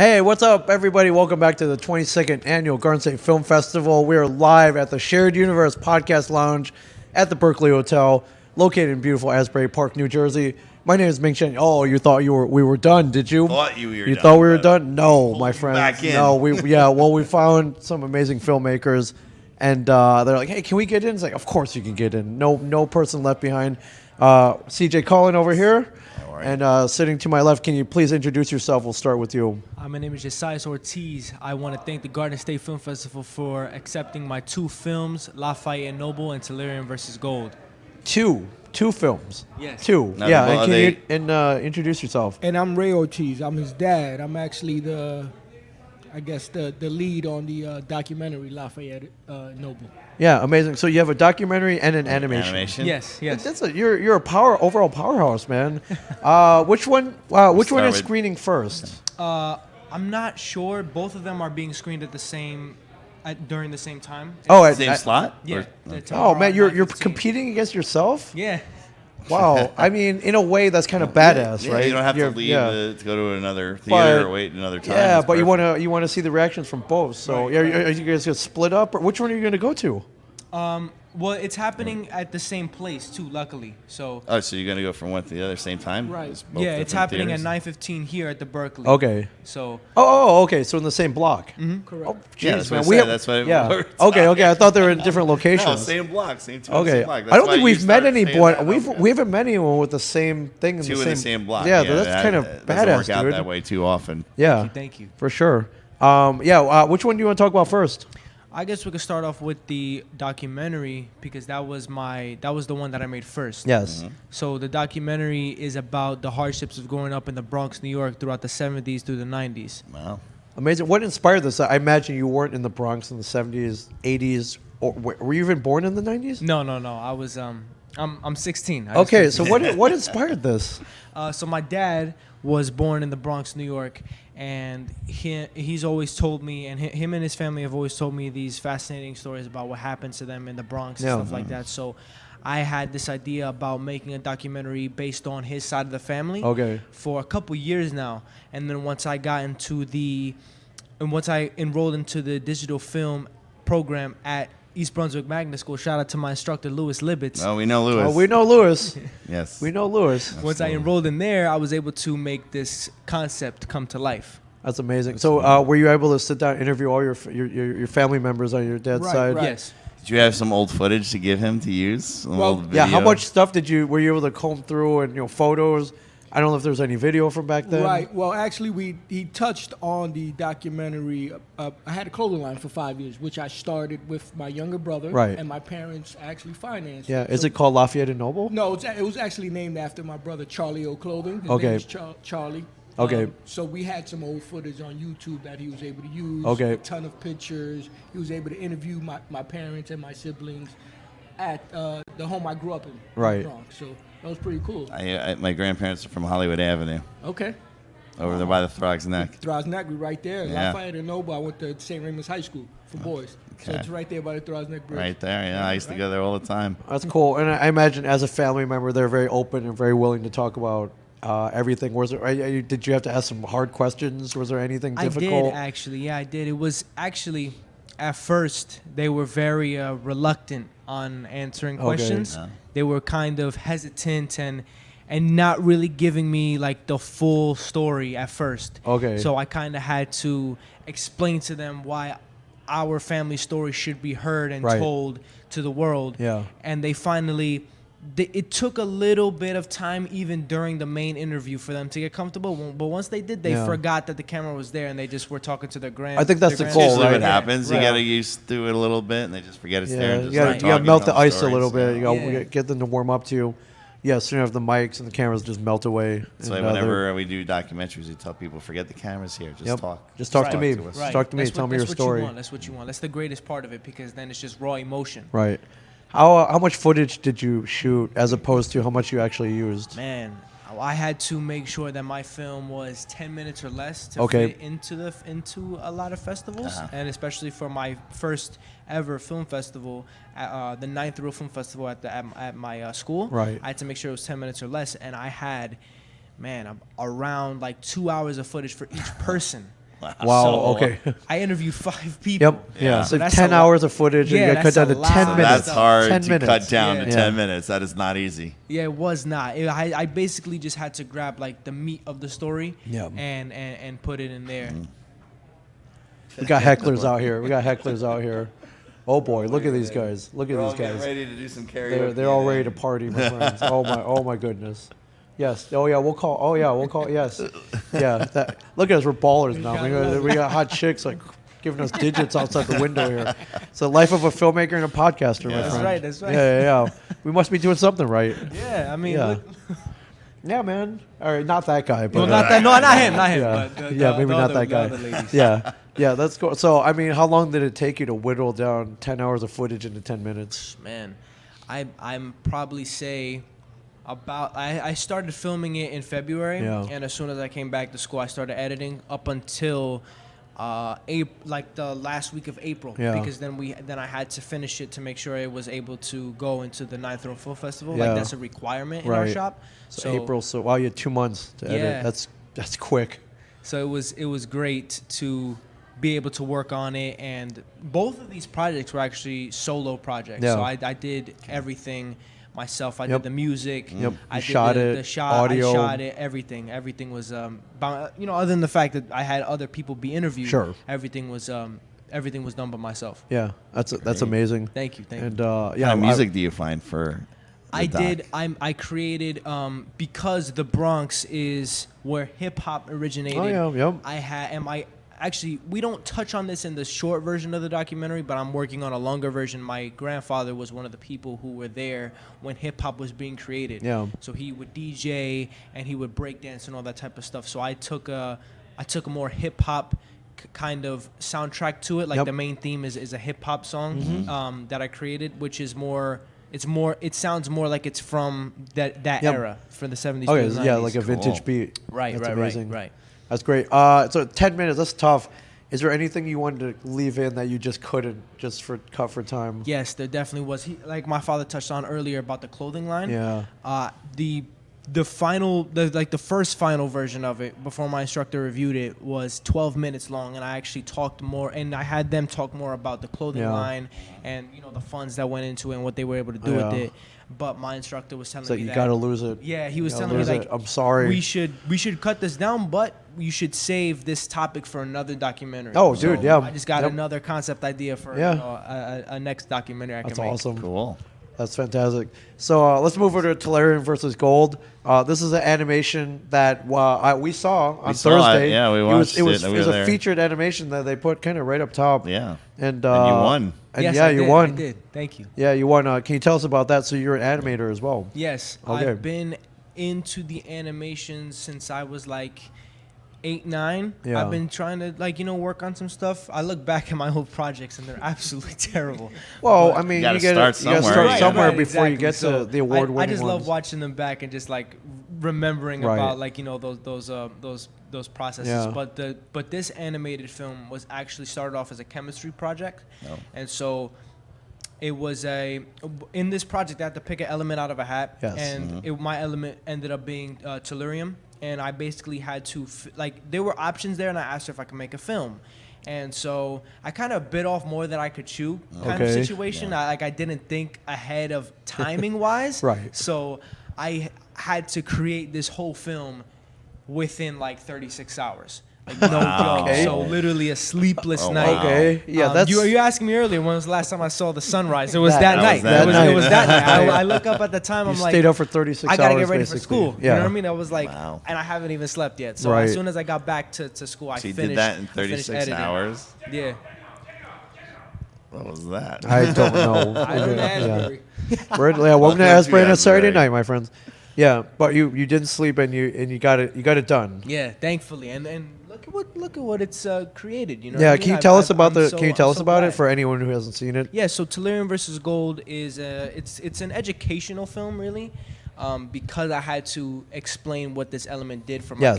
Hey, what's up, everybody? Welcome back to the 22nd Annual Garden State Film Festival. We are live at the Shared Universe Podcast Lounge at the Berkeley Hotel, located in beautiful Asbury Park, New Jersey. My name is Ming Chen. Oh, you thought we were done, did you? You thought we were done? No, my friend. Back in. No, we found some amazing filmmakers, and they're like, "Hey, can we get in?" It's like, "Of course you can get in. No person left behind." CJ Collin over here. And sitting to my left, can you please introduce yourself? We'll start with you. My name is Josias Ortiz. I want to thank the Garden State Film Festival for accepting my two films, Lafayette Noble and Tellurium versus Gold. Two films. Yes. Two. Now, Yeah. And can you introduce yourself? And I'm Ray Ortiz. I'm his dad. I'm actually the lead on the documentary Lafayette Noble. Yeah, amazing. So you have a documentary and an animation. Yes. You're a overall powerhouse, man. Which one is screening first? I'm not sure. Both of them are being screened during the same time. Same slot? Yeah. Oh man, you're 9:15. competing against yourself? Yeah. Wow. I mean, in a way, that's kind of badass, Yeah, right? you don't have to leave to go to another theater or wait another time. Yeah, It's but perfect. you want to see the reactions from both. So Right. are you guys gonna split up, or which one are you gonna go to? Well, it's happening at the same place too. Luckily, so Oh, so you're going to go from one to the other same time? Right. It's both yeah, it's different happening theaters? at 9:15 here at the Berkeley. Okay. So Okay. So in the same block. Correct. Oh, Yeah, jeez, that's what man. I We said. have, That's what it yeah. works. Okay. I thought they were in different No, locations. same block. Same two Okay. same block. I don't why think you we've met started saying anyone. that. We haven't met anyone with the same thing in Two the in same the same block. Yeah, that's kind of it badass, doesn't work out dude. that way too often. Yeah. thank you. For sure. Which one do you want to talk about first? I guess we could start off with the documentary because that was the one that I made first. Yes. So the documentary is about the hardships of growing up in the Bronx, New York throughout the 70s through the 90s. Wow. Amazing. What inspired this? I imagine you weren't in the Bronx in the 70s, 80s, or were you even born in the 90s? No. I was I'm 16. Okay, so what inspired this? So my dad was born in the Bronx, New York, and he's always told me, and him and his family have always told me these fascinating stories about what happens to them in the Bronx and stuff like that. So I had this idea about making a documentary based on his side of the family for a couple years now. And then once I enrolled into the digital film program at East Brunswick Magnet School, shout out to my instructor, Louis Libetz. Oh, we know Lewis. Oh, we know Lewis. Yes. We know Lewis. Once I enrolled in there, I was able to make this concept come to life. That's amazing. So, were you able to sit down and interview all your family members on your dad's side? Right. Yes. Did you have some old footage to give him to use? Some old video? Yeah. How much stuff were you able to comb through and photos? I don't know if there's any video from back then. Right. Well, actually, he touched on the documentary. I had a clothing line for 5 years, which I started with my younger brother. Right. And my parents actually financed. Yeah. Is So- it called Lafayette Noble? No, it was actually named after my brother, Charlie O. Clothing. His Okay. name is Charlie. Okay. So we had some old footage on YouTube that he was able to use. Okay. A ton of pictures. He was able to interview my parents and my siblings at the home I grew up in. Right. In the Bronx. So that was pretty cool. My grandparents are from Hollywood Avenue, Okay. over there by the Throg's Neck. Throgs Neck, we right there. Yeah. Lafayette and Noble. I went to St. Raymond's High School for boys. So Okay. it's right there by the Throgs Neck Bridge. Right there, yeah. I used to go there all the time. That's cool. And I imagine as a family member, they're very open and very willing to talk about everything. Did you have to ask some hard questions? Was there anything difficult? I did, actually. Yeah, I did. It was actually, at first, they were very reluctant on answering questions. Yeah. They were kind of hesitant and not really giving me like the full story at first. Okay. So I kind of had to explain to them why our family story should be heard and told to the world. Yeah. And they finally... It took a little bit of time even during the main interview for them to get comfortable, but once they did, they forgot that the camera was there and they just were talking to their I think that's the goal, Usually right? what happens, Right. you got to used to it a little bit, and they just forget it's there. And just you start gotta talking, melt the telling ice a stories. little bit. You gotta Yeah. get them to warm up to you. Yeah, soon you have the mics and the cameras just melt away. So And, whenever we do documentaries, we tell people, forget the cameras here, just talk. Just talk to me. us. Just talk to me. Tell me your story. That's what you want. That's the greatest part of it because then it's just raw emotion. Right. How much footage did you shoot as opposed to how much you actually used? Man, I had to make sure that my film was 10 minutes or less to Okay. fit into a lot of festivals, and especially for my first ever film festival, the 9th Real Film Festival at my school. Right. I had to make sure it was 10 minutes or less, and I had, around like 2 hours of footage for each person. Wow. So, Okay. I interviewed 5 people. Yep. Yeah. Yeah. So That's 10 a lot. hours of footage, and Yeah, you got cut that's down a to lot. 10 So minutes. That's hard 10 to minutes. cut down Yeah. to Yeah. 10 minutes. That is not easy. Yeah, it was not. I basically just had to grab like the meat of the story Yeah. and put it in there. We got hecklers out here. Oh boy, look at these guys. Look at these guys. ready to do some karaoke. They're all ready to party, my friends. Oh my goodness. Yes. Oh yeah, we'll call. Yes. Yeah. Look at us. We're ballers now. We got hot chicks like giving us digits outside the window here. It's the life of a filmmaker and a podcaster, my That's friend. right. That's right. Yeah. We must be doing something right. Yeah, I mean, Yeah. look, Yeah, man. All right, not that guy, but well, not that. No, not him. Not him. Yeah, But yeah, maybe not that the guy. other ladies. Yeah, that's cool. So, I mean, how long did it take you to whittle down 10 hours of footage into 10 minutes? Man, I'm probably say about I started filming it in February, Yeah. and as soon as I came back to school, I started editing up until like the last week of April, Yeah. because then I had to finish it to make sure it was able to go into the Ninth Row Film Festival. Yeah. Like that's a requirement in our Right. shop. So April. So wow, you had 2 months to edit. Yeah. That's quick. So it was great to be able to work on it, and both of these projects were actually solo projects. Yeah. So I did everything myself. I Yep. did the music. Yep. I You did shot it, the shot. audio. I shot it. Everything. Everything was other than the fact that I had other people be interviewed. Sure. Everything was done by myself. Yeah, that's Great. amazing. Thank you. Thank you. And What yeah, kind of music do you find for the I doc? did. I created because the Bronx is where hip hop originated. Oh yeah, yep. Actually, we don't touch on this in the short version of the documentary, but I'm working on a longer version. My grandfather was one of the people who were there when hip hop was being created. Yeah. So he would DJ and he would break dance and all that type of stuff. So I took a more hip hop kind of soundtrack to it. Like Yep. the main theme is a hip hop song that I created, which is more. It sounds more like it's from that Yep. era, from the 70s. Okay, to the yeah, 90s. like a vintage Cool. beat. Right, That's right, amazing. right. That's great. So 10 minutes. That's tough. Is there anything you wanted to leave in that you just couldn't, just for cut for time? Yes, there definitely was. Like my father touched on earlier about the clothing line. Yeah. The first final version of it before my instructor reviewed it was 12 minutes long, and I actually talked more, and I had them talk more about the clothing Yeah. line and the funds that went into it and what they were able to do with Yeah. it. But my instructor was telling So me you that gotta lose it. yeah, he was You gotta telling me lose like it. I'm sorry. we should cut this down, but you should save this topic for another documentary. Oh, dude, yeah. I just got Yep. another concept idea for Yeah. a next documentary I That's can make. awesome. Cool. That's fantastic. So let's move over to Tellurium versus Gold. This is an animation that we saw on saw it. Thursday. Yeah, we watched It was it. We were a there. featured animation that they put kind of right up top. Yeah. And And you won. And Yes, yeah, I you did. won. I did. Thank you. Yeah, you won. Can you tell us about that? So you're an animator as well. Yes, Okay. I've been into the animation since I was like 8, 9. Yeah. I've been trying to work on some stuff. I look back at my old projects and they're absolutely terrible. Well, But- I mean, You gotta you start gotta somewhere. start Right, somewhere right, before you exactly. get So to the award-winning I just love ones. watching them back and just like remembering Right. about those processes. Yeah. But this animated film was actually started off as a chemistry project, Oh. and so. It was in this project I had to pick an element out of a hat, Yes. and my element ended up being Tellurium, and I basically had to there were options there, and I asked her if I could make a film, and so I kind of bit off more than I could chew kind of Okay. situation. I didn't think ahead of timing wise, Right. So I had to create this whole film within like 36 hours. Like, no joke. Okay. So literally a sleepless Oh, night. wow. Okay. Yeah, that's you asking me earlier when was the last time I saw the sunrise? It was That that, was night. that It night. was that night. Right. I look up at the time. you I'm like, stayed up for 36 hours. I gotta get ready basically. for school. Yeah. You know what I mean? I was like, Wow. and I haven't even slept yet. So Right. as soon as I got back to school, I So you finished. did that in I finished 36 editing. hours? Yeah. What was that? I don't know. I don't know Yeah. Asbury. Welcome to Asbury on a Saturday Asbury. night, my friends. Yeah, but you didn't sleep and you got it done. Yeah, thankfully, and look at what it's created. You know. Yeah, what I can you mean? tell us I'm about so- Can you I'm tell us so about it glad. for anyone who hasn't seen it? Yeah, so Tellurium versus Gold is it's an educational film really, because I had to explain what this element did for my Yes.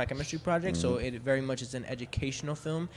chemistry project. So it very much is an educational film,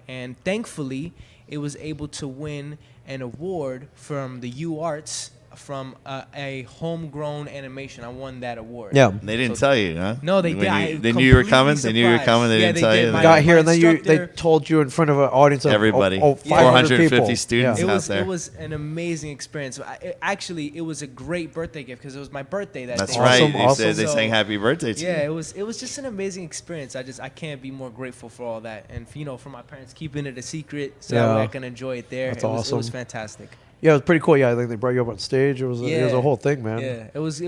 and thankfully it was able to win an award from the U Arts from a homegrown animation. I won that award. Yeah. They didn't tell you, huh? No, they When did. they knew you were coming. They knew you were coming. They Yeah, didn't they tell did. you. My- Got here, and then they instructor- told you in front of an audience of Everybody. 500 people. 450 students. Yeah. out there. It was an amazing experience. It was a great birthday gift because it was my birthday that That's day. right. Awesome, They awesome. said they So- sang happy birthday to Yeah, you. it was just an amazing experience. I can't be more grateful for all that, and for my parents keeping it a secret so that way Yeah. I can enjoy it there. That's It was awesome. fantastic. Yeah, it was pretty cool. Yeah, I think they brought you up on stage. It was a whole thing, man. Yeah, it was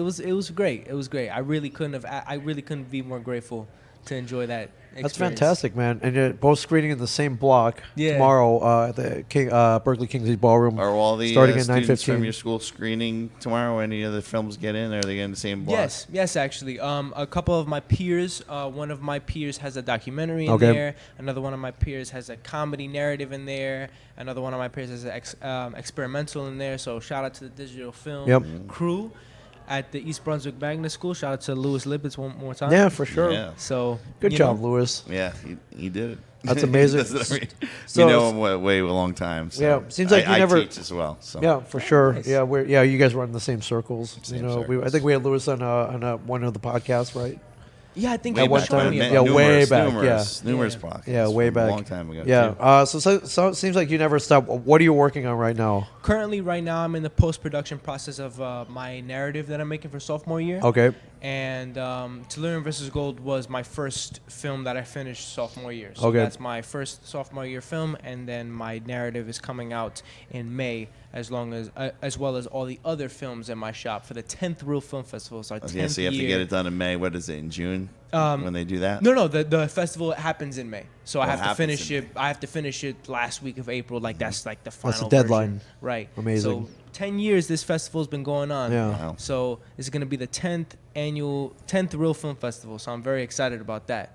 great. It was great. I really couldn't be more grateful to enjoy that. That's experience. fantastic, man. And you're both screening in the same block Yeah. tomorrow at the Berkeley Kingsley Ballroom. Are all the Starting at students 9:15. from your school screening tomorrow? Any other films get in? Or are they getting the same block? Yes, actually. A couple of my peers, one of my peers has a documentary in Okay. there. Another one of my peers has a comedy narrative in there. Another one of my peers has an experimental in there. So shout out to the digital film Yep. crew at the East Brunswick Magnet School. Shout out to Louis Lippitz one more time. Yeah, for sure. Yeah. So Good you job, know, Louis. Yeah, he did it. That's amazing. That's what I mean. So- you know him way a long time. So Yeah, seems like you I never- teach as well. So Yeah, for sure. Nice. Yeah, you guys run in the same circles. Same I circles. think we had Louis on one of the podcasts, right? Yeah, I think Way he one was back showing time, me when, about yeah, it. way back, numerous Yeah. podcasts. Yeah, way from back. a long time ago. Yeah. too. So it seems like you never stop. What are you working on right now? Currently, right now, I'm in the post-production process of my narrative that I'm making for sophomore year. Okay. And Tellurium vs. Gold was my first film that I finished sophomore year. So Okay. that's my first sophomore year film, and then my narrative is coming out in May, as well as all the other films in my shop for the 10th Real Film Festival. So our 10th Yeah, so you have to year. get it done in May. What is it, in June when they do that? No, the festival happens in May, so I Oh, it have to happens finish in it. I have to finish it last week of April. Like that's like the final. That's the deadline. version. Right? Amazing. So 10 years this festival's been going on. Yeah. Wow. So this is going to be the 10th Real Film Festival. So I'm very excited about that.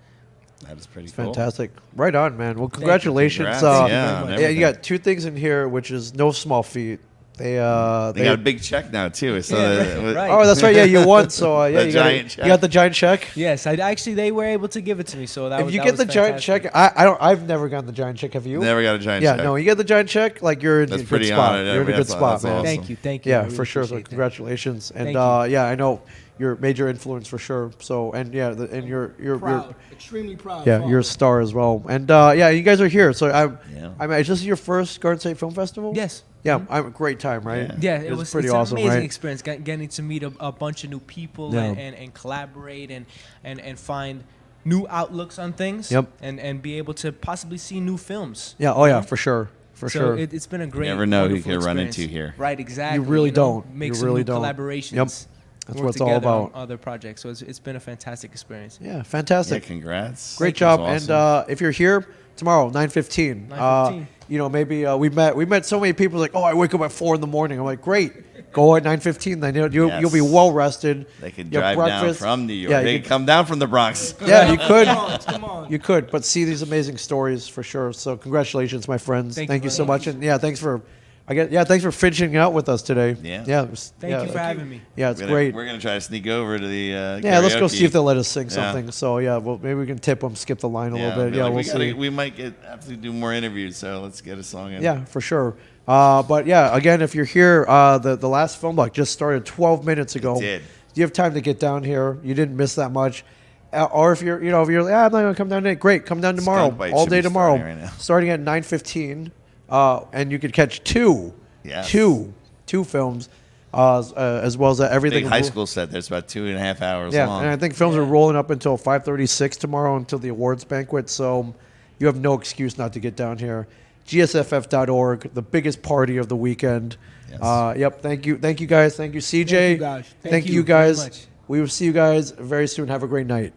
That is pretty It's cool. fantastic. Right on, man. Well, congratulations. Congrats. Uh, Yeah, on you everything. got two things in here, which is no small feat. They They got a big check now too. So right. Oh, that's right. Yeah, you won. So yeah, The giant check. you got the giant check. Yes, they were able to give it to me. So that If was, you that get was the giant fantastic. check, I've never gotten the giant check. Have you? Never got a giant Yeah, check. no. You get the giant check, like you're in That's a good pretty spot. honored. You're in a good That's spot, man. awesome. Thank you. Yeah, I really for sure. So appreciate that. congratulations, and Thank you. yeah, I know you're a major influence for sure. So and yeah, and you're Proud, extremely proud. yeah, father. you're a star as well. And yeah, you guys are here. So Yeah. is this your first Garden State Film Festival? Yes. Yeah, I'm a great time, right? Yeah. Yeah, it was pretty it's awesome, an amazing right? experience getting to meet a bunch of new people Yeah. and collaborate and find new outlooks on things. Yep. And be able to possibly see new films. Yeah. Oh yeah, for sure, for so sure. it's been a great. never know who you wonderful can run experience. into here. Right, exactly. You really don't. Make You some really new don't. collaborations. Yep. That's work what it's all together on about. other projects. So it's been a fantastic experience. Yeah, Yeah, fantastic. congrats. Great That's job. awesome. And if you're here tomorrow, 9:15. 9:15. Maybe we met so many people like, oh, I wake up at 4 a.m. I'm like, great, go at 9:15. Then you'll be Yes. well rested. They could You have drive down breakfast. from New York. Yeah, They you could come down from the Bronx. Yeah, you could. Come on. You could, but see these amazing stories for sure. So congratulations, my friends. Thank Thank you you so very much, and yeah, thanks for thanks for finishing out with us today. Yeah. Yeah. Thank you for having me. Yeah, it's We're gonna- great. We're going to try to sneak over to the Yeah, let's go karaoke. see if they'll let us sing Yeah. something. So yeah, well, maybe we can tip them, skip the line a little bit. be Yeah, like, we'll see. we might have to do more interviews, so let's get a song in. Yeah, for sure. But yeah, again, if you're here, the last film block just started 12 minutes ago. It did. You have time to get down here. You didn't miss that much. Or if you're like, I'm not gonna come down today. Great, come down tomorrow. Skunk Bite All should day be tomorrow, starting right now. starting at 9:15, and you could catch two films, as well as everything. Big high school set. There's about 2.5 hours Yeah, long. and I think films are rolling up until 5:36 tomorrow until the awards banquet. So you have no excuse not to get down here. GSFF.org, the biggest party of the weekend. Yes. Yep. Thank you guys. Thank you, CJ. Thank you, guys. Thank you very guys. much. We will see you guys very soon. Have a great night.